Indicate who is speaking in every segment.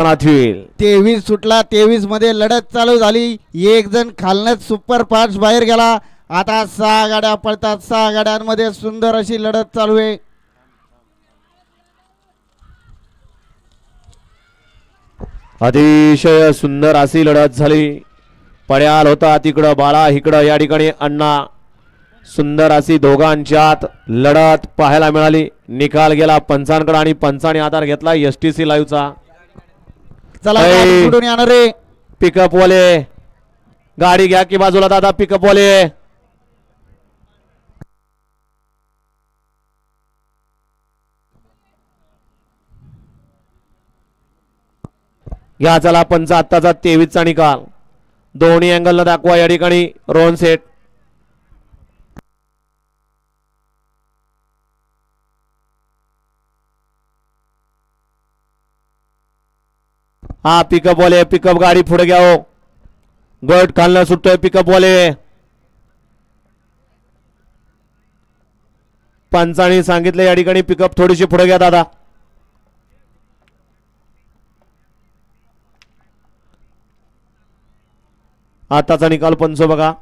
Speaker 1: होईल.
Speaker 2: 23 सुटला, 23 मध्ये लढत चालू झाली. एक जण खालनच सुपर फास्ट बाहेर गेला. आता 6 गाड्या पळतात. 6 गाड्यांमध्ये सुंदर अशी लढत चालू आहे.
Speaker 1: अतिशय सुंदर अशी लढत झाली. पड्याल होता तिकडं बाळा, इकडं या ठिकाणी अण्णा. सुंदर अशी दोघांच्यात लढत पाहायला मिळाली. निकाल गेला पंचांकडे आणि पंचाने आधार घेतला STC लाईव्हचा.
Speaker 2: चला गाडी पुढून येणार रे.
Speaker 1: पिकअप वाले गाडी घ्या की बाजूला दादा. पिकअप वाले घ्या. चला पंच आत्ताचा 23चा निकाल दोन्ही अँगल न दाखवा या ठिकाणी. रोहन सेट हा पिकअप वाले. पिकअप गाडी पुढे घ्या हो. गट खालनं सुटतोय पिकअप वाले. पंचांनी सांगितलं या ठिकाणी पिकअप थोडीशी पुढे घ्या दादा. आताचा निकाल पंच बघा.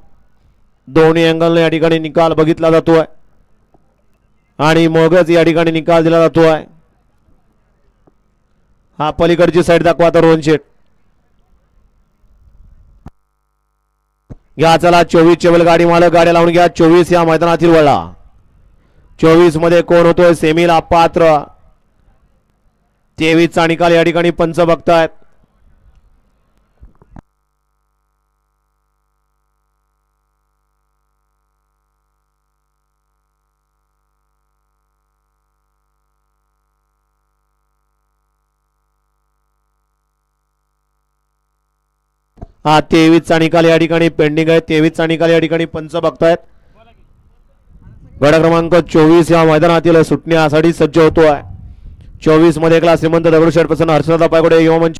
Speaker 1: दोन्ही अँगलने या ठिकाणी निकाल बघितला जातोय आणि मगच या ठिकाणी निकाल दिला जातोय. हा पलीकडची साईड दाखवा आता रोहन शेट. घ्या चला 24 चेवल गाडी मालक गाड्या लावून घ्या. 24 या मैदानातील वळला. 24 मध्ये कोण होतोय सेमीला पात्र. 23चा निकाल या ठिकाणी पंच बघतायत. हा 23चा निकाल या ठिकाणी पेंडिंग आहे. 23चा निकाल या ठिकाणी पंच बघतायत. गड क्रमांक 24 या मैदानातील सुटण्यासाठी सज्ज होतोय. 24 मध्ये एकला श्रीमंत दगडूशेठ प्रसन्न हर्षदा पायगुडे युवा मंच